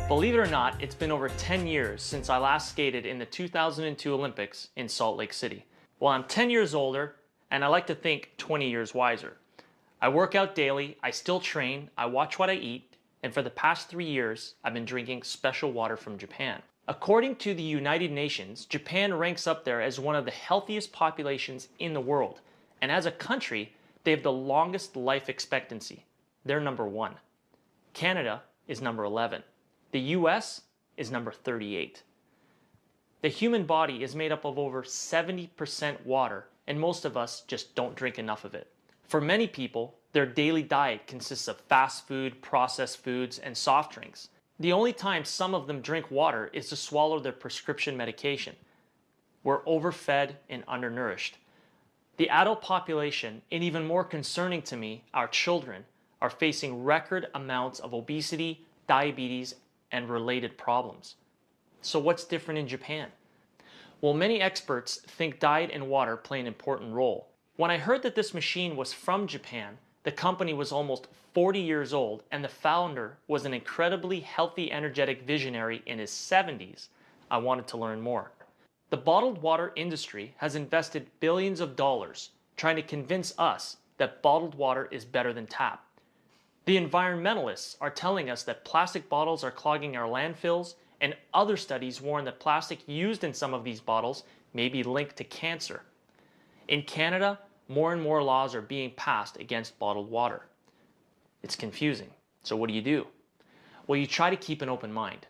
Believe it or not, it's been over 10 years since I last skated in the 2002 Olympics in Salt Lake City. Well, I'm 10 years older, and I like to think 20 years wiser. I work out daily, I still train, I watch what I eat, and for the past 3 years, I've been drinking special water from Japan. According to the United Nations, Japan ranks up there as one of the healthiest populations in the world. And as a country, they have the longest life expectancy. They're number 1. Canada is number 11. The US is number 38. The human body is made up of over 70% water, and most of us just don't drink enough of it. For many people, their daily diet consists of fast food, processed foods, and soft drinks. The only time some of them drink water is to swallow their prescription medication. We're overfed and undernourished. The adult population, and even more concerning to me, our children, are facing record amounts of obesity, diabetes, and related problems. So what's different in Japan? Well, many experts think diet and water play an important role. When I heard that this machine was from Japan, the company was almost 40 years old, and the founder was an incredibly healthy, energetic visionary in his 70s, I wanted to learn more. The bottled water industry has invested billions of dollars trying to convince us that bottled water is better than tap. The environmentalists are telling us that plastic bottles are clogging our landfills, and other studies warn that plastic used in some of these bottles may be linked to cancer. In Canada, more and more laws are being passed against bottled water. It's confusing. So what do? Well, you try to keep an open mind.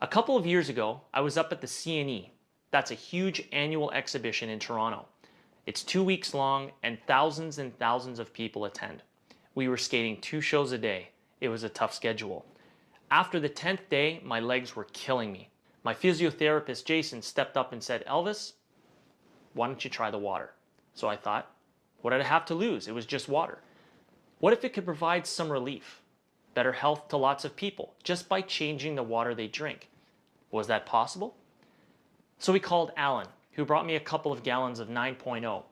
A couple of years ago, I was up at the CNE. That's a huge annual exhibition in Toronto. It's 2 weeks long, and thousands of people attend. We were skating 2 shows a day. It was a tough schedule. After the 10th day, my legs were killing me. My physiotherapist, Jason, stepped up and said, "Elvis, why don't you try the water?" So I thought, what did I have to lose? It was just water. What if it could provide some relief, better health to lots of people, just by changing the water they drink? Was that possible? So we called Alan, who brought me a couple of gallons of 9.0.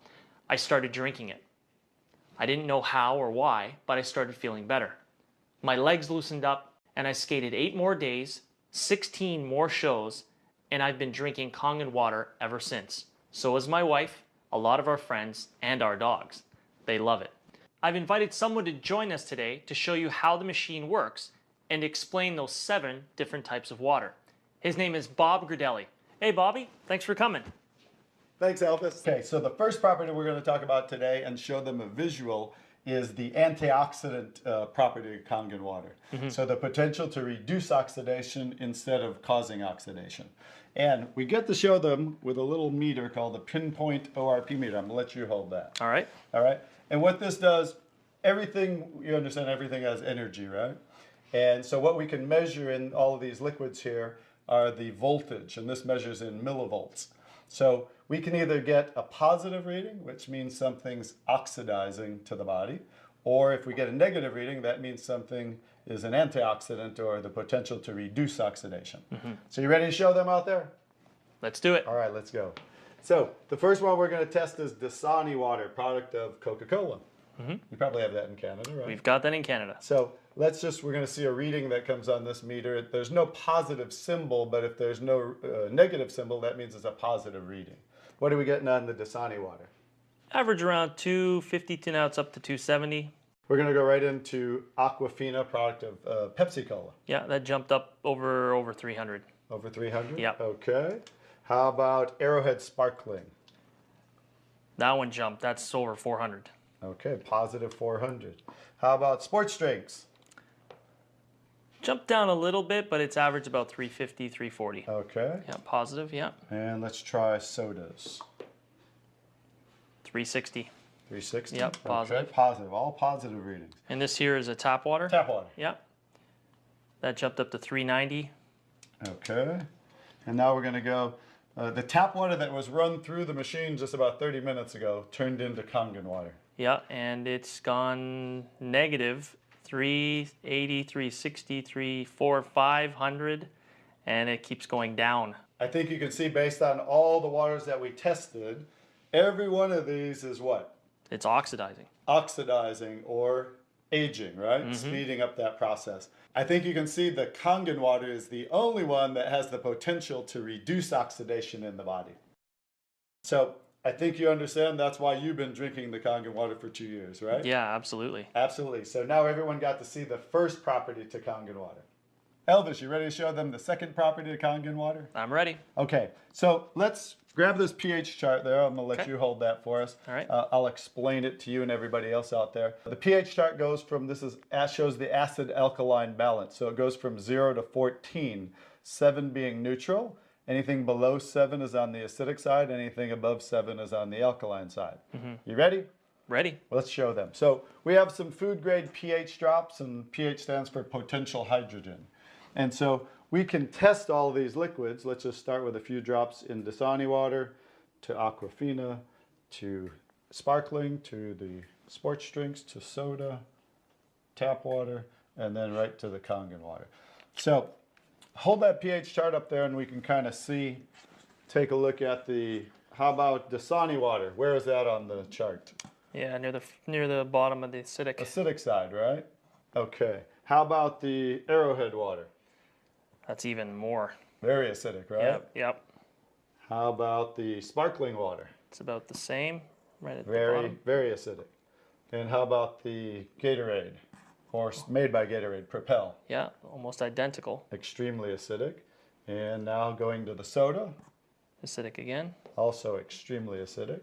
I started drinking it. I didn't know how or why, but I started feeling better. My legs loosened up, and I skated 8 more days, 16 more shows, and I've been drinking Kangen water ever since. So has my wife, a lot of our friends, and our dogs. They love it. I've invited someone to join us today to show you how the machine works and explain those 7 different types of water. His name is Bob Gradelli. Hey Bobby, thanks for coming. Thanks, Elvis. Okay, so the first property we're going to talk about today and show them a visual is the antioxidant property of Kangen water. So the potential to reduce oxidation instead of causing oxidation. And we get to show them with a little meter called the pinpoint ORP meter. I'm going to let you hold that. All right. All right. And what this does, everything, you understand everything has energy, right? And so what we can measure in all of these liquids here are the voltage, and this measures in millivolts. So we can either get a positive reading, which means something's oxidizing to the body, or if we get a negative reading, that means something is an antioxidant or the potential to reduce oxidation. So you ready to show them out there? Let's do it. All right, let's go. So the first one we're going to test is Dasani water, product of Coca-Cola. You probably have that in Canada, right? We've got that in Canada. So we're going to see a reading that comes on this meter. There's no positive symbol, but if there's no negative symbol, that means it's a positive reading. What are we getting on the Dasani water? Average around 250 to now it's up to 270. We're going to go right into Aquafina, product of Pepsi-Cola. Yeah, that jumped up over 300. Over 300? Yeah. Okay. How about Arrowhead Sparkling? That one jumped. That's over 400. Okay, positive 400. How about sports drinks? Jumped down a little bit, but it's average about 350, 340. Okay. Yeah, positive, yeah. And let's try sodas. 360. 360? Yep, positive. Okay, positive. All positive readings. And this here is a tap water. Tap water. Yep. That jumped up to 390. Okay. And now we're going to go, the tap water that was run through the machine just about 30 minutes ago turned into Kangen water. Yeah, and it's gone negative 380, 360, 340, 500, and it keeps going down. I think you can see based on all the waters that we tested, every one of these is what? It's oxidizing. Oxidizing or aging, right? Speeding up that process. I think you can see the Kangen water is the only one that has the potential to reduce oxidation in the body. So I think you understand that's why you've been drinking the Kangen water for 2 years, right? Yeah, absolutely. Absolutely. So now everyone got to see the first property to Kangen water. Elvis, you ready to show them the second property to Kangen water? I'm ready. Okay, so let's grab this pH chart there. I'm going to let you hold that for us. All right. I'll explain it to you and everybody else out there. The pH chart goes from, shows the acid-alkaline balance. So it goes from 0 to 14, 7 being neutral. Anything below 7 is on the acidic side. Anything above 7 is on the alkaline side. You ready? Ready. Well, let's show them. So we have some food-grade pH drops, and pH stands for potential hydrogen. And so we can test all of these liquids. Let's just start with a few drops in Dasani water, to Aquafina, to sparkling, to the sports drinks, to soda, tap water, and then right to the Kangen water. So hold that pH chart up there and we can kind of see, take a look at how about Dasani water? Where is that on the chart? Yeah, near the bottom of the acidic. Acidic side, right? Okay. How about the Arrowhead water? That's even more. Very acidic, right? Yep. How about the sparkling water? It's about the same, right at the Very, bottom. very acidic. And how about the Gatorade, or made by Gatorade, Propel? Yeah, almost identical. Extremely acidic. And now going to the soda, Acidic again. also extremely acidic.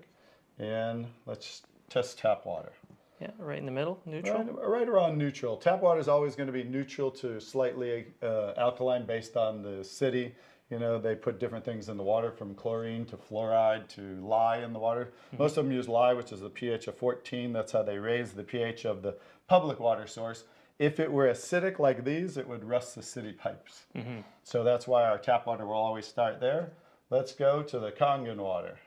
And let's test tap water. Yeah, right in the middle, neutral. Right around neutral. Tap water is always going to be neutral to slightly alkaline based on the city. You know, they put different things in the water from chlorine to fluoride to lye in the water. Most of them use lye, which is a pH of 14. That's how they raise the pH of the public water source. If it were acidic like these, it would rust the city pipes. So that's why our tap water will always start there. Let's go to the Kangen water.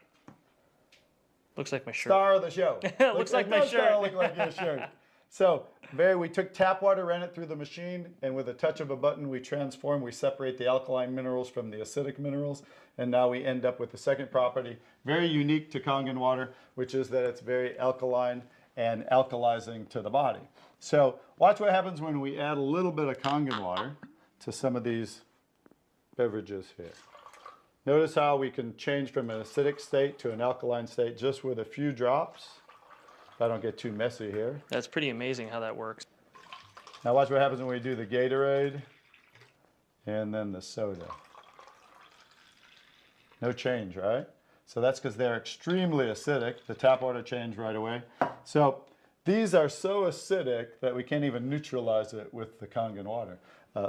Looks like my shirt. Star of the show. Looks like my shirt. Look like your shirt. So, we took tap water, ran it through the machine, and with a touch of a button, we separate the alkaline minerals from the acidic minerals, and now we end up with the second property, very unique to Kangen water, which is that it's very alkaline and alkalizing to the body. So, watch what happens when we add a little bit of Kangen water to some of these beverages here. Notice how we can change from an acidic state to an alkaline state just with a few drops. If I don't get too messy here. That's pretty amazing how that works. Now watch what happens when we do the Gatorade and then the soda. No change, right? So that's because they're extremely acidic. The tap water changed right away. So these are so acidic that we can't even neutralize it with the Kangen water,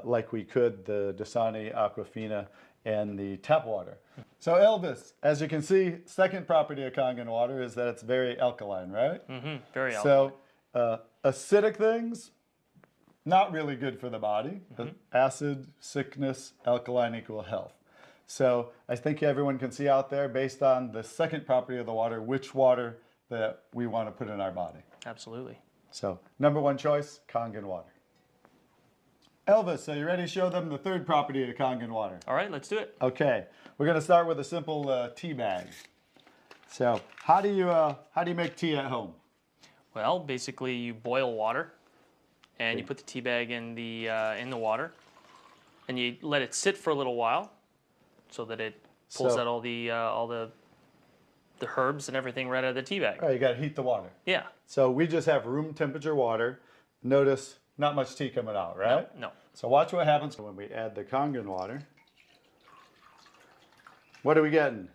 like we could the Dasani, Aquafina, and the tap water. So Elvis, as you can see, second property of Kangen water is that it's very alkaline, right? Very alkaline. So acidic things, not really good for the body. Acid, sickness, alkaline equal health. So I think everyone can see out there, based on the second property of the water, which water that we want to put in our body. Absolutely. So number one choice, Kangen water. Elvis, are you ready to show them the third property of Kangen water? All right, let's do it. Okay, we're going to start with a simple tea bag. So how do you make tea at home? Well, basically you boil water, and you put the tea bag in the water, and you let it sit for a little while, so that it pulls out all the herbs and everything right out of the tea bag. All right, you got to heat the water. Yeah. So we just have room temperature water. Notice not much tea coming out, right? No. So watch what happens when we add the Kangen water. What are we getting?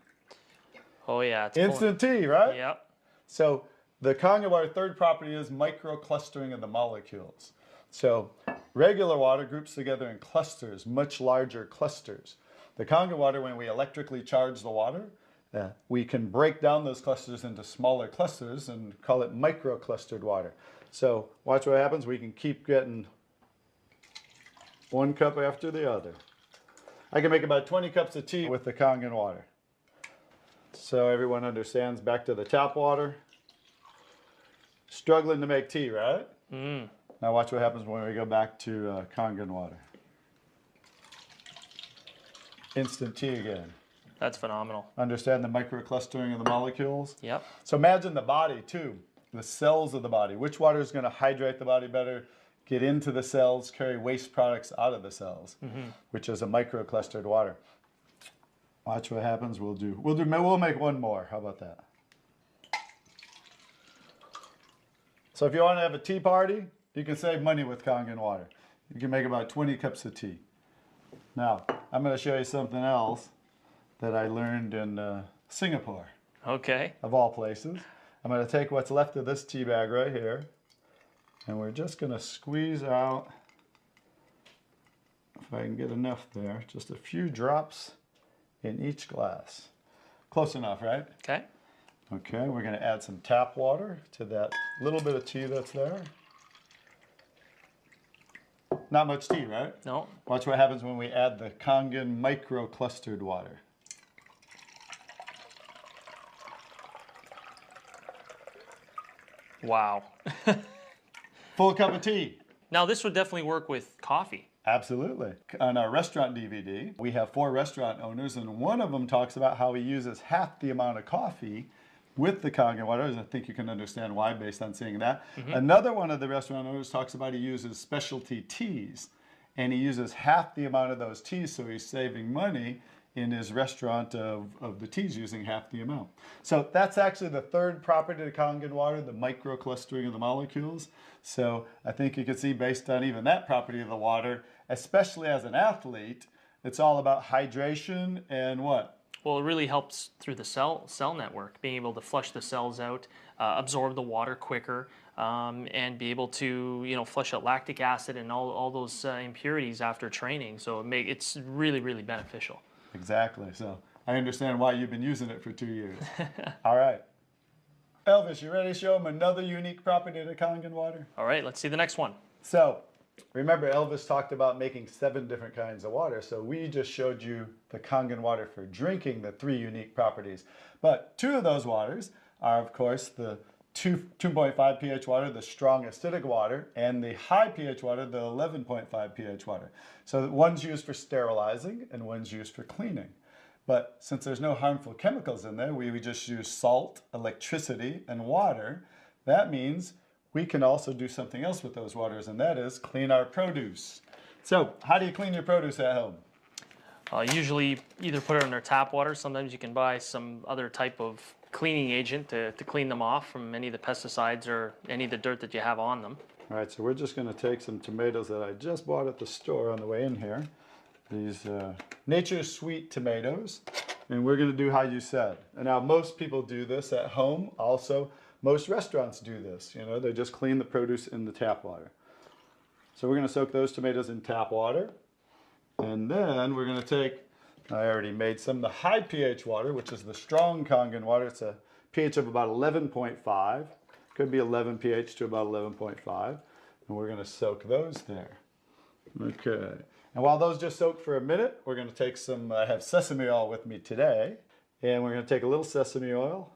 Oh yeah. It's Instant tea, right? Yep. So the Kangen water third property is microclustering of the molecules. So regular water groups together in clusters, much larger clusters. The Kangen water, when we electrically charge the water, we can break down those clusters into smaller clusters and call it microclustered water. So watch what happens. We can keep getting one cup after the other. I can make about 20 cups of tea with the Kangen water. So everyone understands, back to the tap water. Struggling to make tea, right? Now watch what happens when we go back to Kangen water. Instant tea again. That's phenomenal. Understand the microclustering of the molecules? Yep. So imagine the body too. the cells of the body. Which water is going to hydrate the body better, get into the cells, carry waste products out of the cells, which is a microclustered water. Watch what happens. We'll make one more. How about that? So if you want to have a tea party, you can save money with Kangen water. You can make about 20 cups of tea. Now, I'm going to show you something else that I learned in Singapore. Okay. Of all places. I'm going to take what's left of this tea bag right here, and we're just going to squeeze out, if I can get enough there, just a few drops in each glass. Close enough, right? Okay. Okay, we're going to add some tap water to that little bit of tea that's there. Not much tea, right? No. Watch what happens when we add the Kangen micro-clustered water. Wow. Full cup of tea. Now this would definitely work with coffee. Absolutely. On our restaurant DVD, we have 4 restaurant owners, and one of them talks about how he uses half the amount of coffee with the Kangen water. I think you can understand why based on seeing that. Another one of the restaurant owners talks about he uses specialty teas, and he uses half the amount of those teas, so he's saving money in his restaurant of the teas using half the amount. So that's actually the third property of Kangen water, the microclustering of the molecules. So I think you can see based on even that property of the water, especially as an athlete, it's all about hydration and what? Well, it really helps through the cell network, being able to flush the cells out, absorb the water quicker, and be able to flush out lactic acid and all those impurities after training. So it's really, really beneficial. Exactly. So I understand why you've been using it for 2 years. All right. Elvis, you ready to show them another unique property of the Kangen water? All right, let's see the next one. So remember, Elvis talked about making 7 different kinds of water. So we just showed you the Kangen water for drinking, the 3 unique properties. But 2 of those waters are, of course, the 2.5 pH water, the strong acidic water, and the high pH water, the 11.5 pH water. So one's used for sterilizing and one's used for cleaning. But since there's no harmful chemicals in there, we just use salt, electricity, and water. That means we can also do something else with those waters, and that is clean our produce. So how do you clean your produce at home? Usually either put it under tap water. Sometimes you can buy some other type of cleaning agent to clean them off from any of the pesticides or any of the dirt that you have on them. All right, so we're just going to take some tomatoes that I just bought at the store on the way in here. These Nature's Sweet tomatoes, and we're going to do how you said. And now most people do this at home. Also, most restaurants do this. They just clean the produce in the tap water. So we're going to soak those tomatoes in tap water. And then we're going to take, I already made some, the high pH water, which is the strong Kangen water. It's a pH of about 11.5. Could be 11 pH to about 11.5. And we're going to soak those there. Okay. And while those just soak for a minute, we're going to take some, I have sesame oil with me today. And we're going to take a little sesame oil,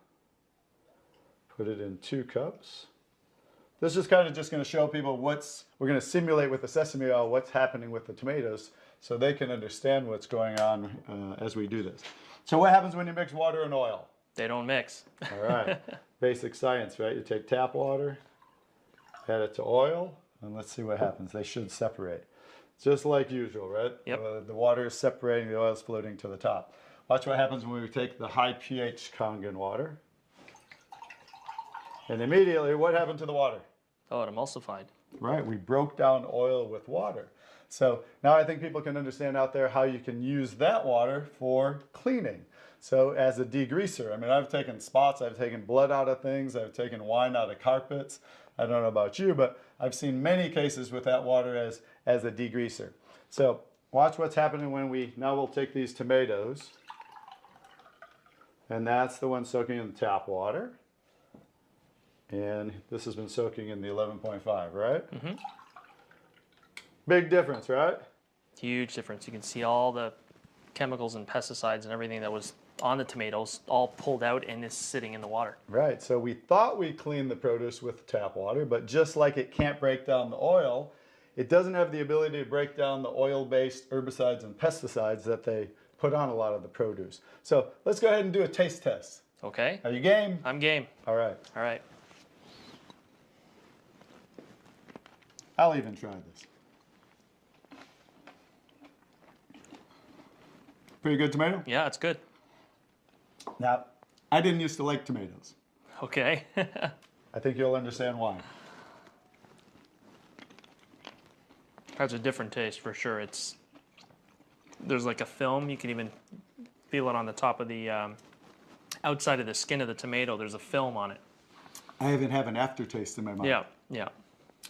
put it in 2 cups. This is kind of just going to show people we're going to simulate with the sesame oil what's happening with the tomatoes so they can understand what's going on as we do this. So what happens when you mix water and oil? They don't mix. All right. Basic science, right? You take tap water, add it to oil, and let's see what happens. They should separate. Just like usual, right? Yep. The water is separating, the oil is floating to the top. Watch what happens when we take the high pH Kangen water. And immediately, what happened to the water? Oh, it emulsified. Right, we broke down oil with water. So now I think people can understand out there how you can use that water for cleaning. So as a degreaser, I mean, I've taken spots, I've taken blood out of things, I've taken wine out of carpets. I don't know about you, but I've seen many cases with that water as a degreaser. So watch what's happening when now we'll take these tomatoes, and that's the one soaking in the tap water. And this has been soaking in the 11.5, right? Mm-hmm. Big difference, right? Huge difference. You can see all the chemicals and pesticides and everything that was on the tomatoes all pulled out and is sitting in the water. Right, so we thought we cleaned the produce with tap water, but just like it can't break down the oil, it doesn't have the ability to break down the oil-based herbicides and pesticides that they put on a lot of the produce. So let's go ahead and do a taste test. Okay. Are you game? I'm game. All right. All right. I'll even try this. Pretty good tomato? Yeah, it's good. Now, I didn't used to like tomatoes. Okay. I think you'll understand why. Has a different taste for sure. There's like a film. You can even feel it on the top of the outside of the skin of the tomato. There's a film on it. I even have an aftertaste in my mouth. Yeah, yeah.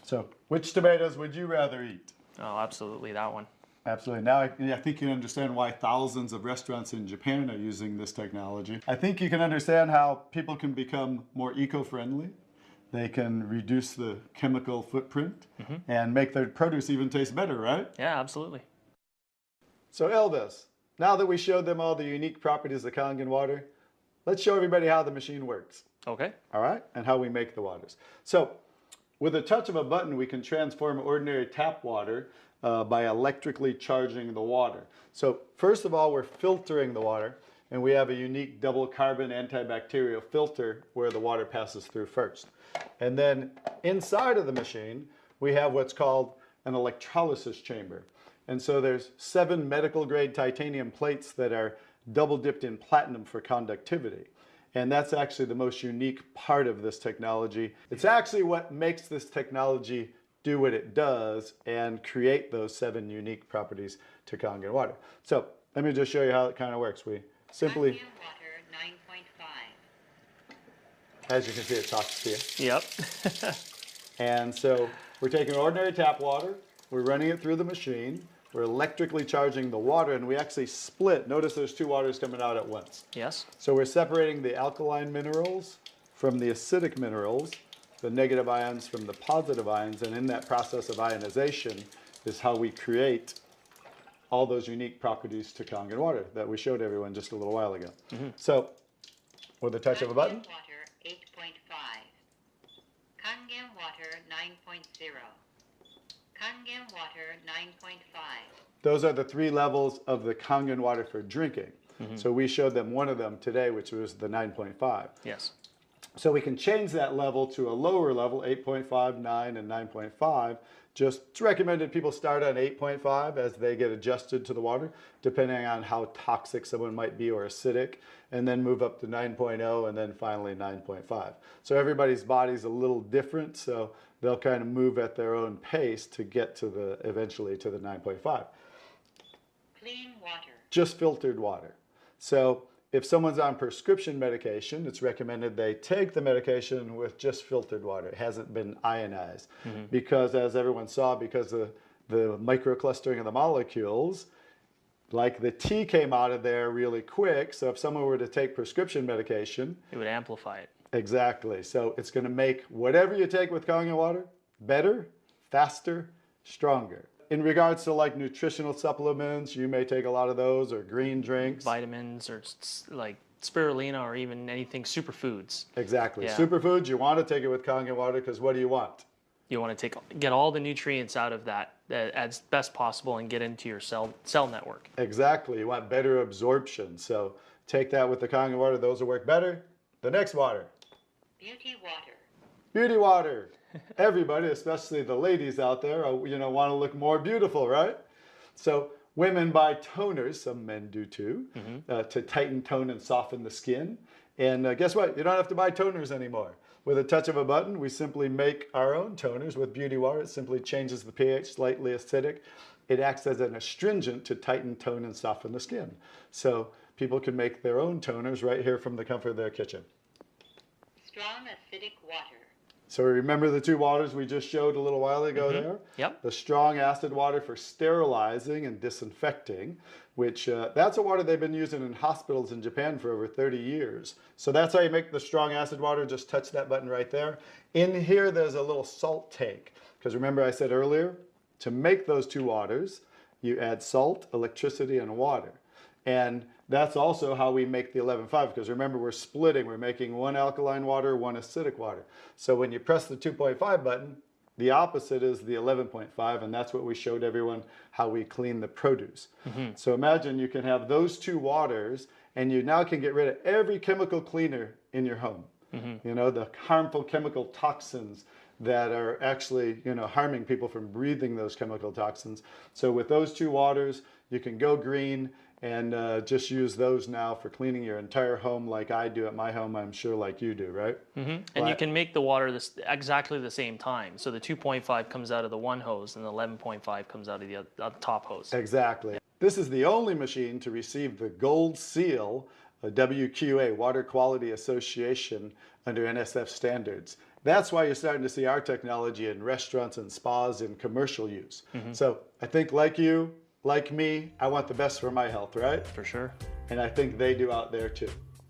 So, which tomatoes would you rather eat? Oh, absolutely that one. Absolutely. Now I think you understand why thousands of restaurants in Japan are using this technology. I think you can understand how people can become more eco-friendly. They can reduce the chemical footprint and make their produce even taste better, right? Yeah, absolutely. So Elvis, now that we showed them all the unique properties of Kangen water, let's show everybody how the machine works. Okay. All right? And how we make the waters. So with a touch of a button, we can transform ordinary tap water by electrically charging the water. So first of all, we're filtering the water, and we have a unique double carbon antibacterial filter where the water passes through first. And then inside of the machine, we have what's called an electrolysis chamber. And so there's 7 medical grade titanium plates that are double dipped in platinum for conductivity. And that's actually the most unique part of this technology. It's actually what makes this technology do what it does and create those 7 unique properties to Kangen water. So let me just show you how it kind of works. We simply, Kangen water 9.5. as you can see, it talks to you. Yep. And so we're taking ordinary tap water, we're running it through the machine, we're electrically charging the water, and we actually split. Notice there's 2 waters coming out at once. Yes. So we're separating the alkaline minerals from the acidic minerals, the negative ions from the positive ions, and in that process of ionization is how we create all those unique properties to Kangen water that we showed everyone just a little while ago. So with a touch of a button, Kangen water 8.5. Kangen water 9.0. Kangen water 9.5. those are the 3 levels of the Kangen water for drinking. So we showed them one of them today, which was the 9.5. Yes. So we can change that level to a lower level, 8.5, 9, and 9.5. Just it's recommended people start on 8.5 as they get adjusted to the water, depending on how toxic someone might be or acidic, and then move up to 9.0 and then finally 9.5. So everybody's body's a little different, so they'll kind of move at their own pace to get to eventually to the 9.5. Clean water. Just filtered water. So if someone's on prescription medication, it's recommended they take the medication with just filtered water. It hasn't been ionized. Because as everyone saw, because of the microclustering of the molecules, like the T came out of there really quick. So if someone were to take prescription medication, It would amplify it. exactly. So it's going to make whatever you take with Kangen water better, faster, stronger. In regards to like nutritional supplements, you may take a lot of those or green drinks. Vitamins or like spirulina or even anything superfoods. Exactly. Yeah. Superfoods, you want to take it with Kangen water because what do you want? You want to get all the nutrients out of that as best possible and get into your cell network. Exactly. You want better absorption. So take that with the Kangen water. Those will work better. The next water. Beauty water. Beauty water. Everybody, especially the ladies out there, want to look more beautiful, right? So women buy toners, some men do too, to tighten, tone, and soften the skin. And guess what? You don't have to buy toners anymore. With a touch of a button, we simply make our own toners with beauty water. It simply changes the pH, slightly acidic. It acts as an astringent to tighten, tone, and soften the skin. So people can make their own toners right here from the comfort of their kitchen. Strong acidic water. So remember the 2 waters we just showed a little while ago there? Yep. The strong acid water for sterilizing and disinfecting, which that's a water they've been using in hospitals in Japan for over 30 years. So that's how you make the strong acid water. Just touch that button right there. In here, there's a little salt tank. Because remember I said earlier, to make those 2 waters, you add salt, electricity, and water. And that's also how we make the 11.5, because remember we're splitting. We're making 1 alkaline water, 1 acidic water. So when you press the 2.5 button, the opposite is the 11.5, and that's what we showed everyone how we clean the produce. So imagine you can have those 2 waters, and you now can get rid of every chemical cleaner in your home. You know, the harmful chemical toxins, that are actually, harming people from breathing those chemical toxins. So with those two waters, you can go green and just use those now for cleaning your entire home like I do at my home, I'm sure like you do, right? And you can make the water exactly the same time. So the 2.5 comes out of the one hose and the 11.5 comes out of the top hose. Exactly. This is the only machine to receive the gold seal, a WQA, Water Quality Association, under NSF standards. That's why you're starting to see our technology in restaurants and spas in commercial use. So I think like you, like me, I want the best for my health, right? For sure. And I think they do out there too.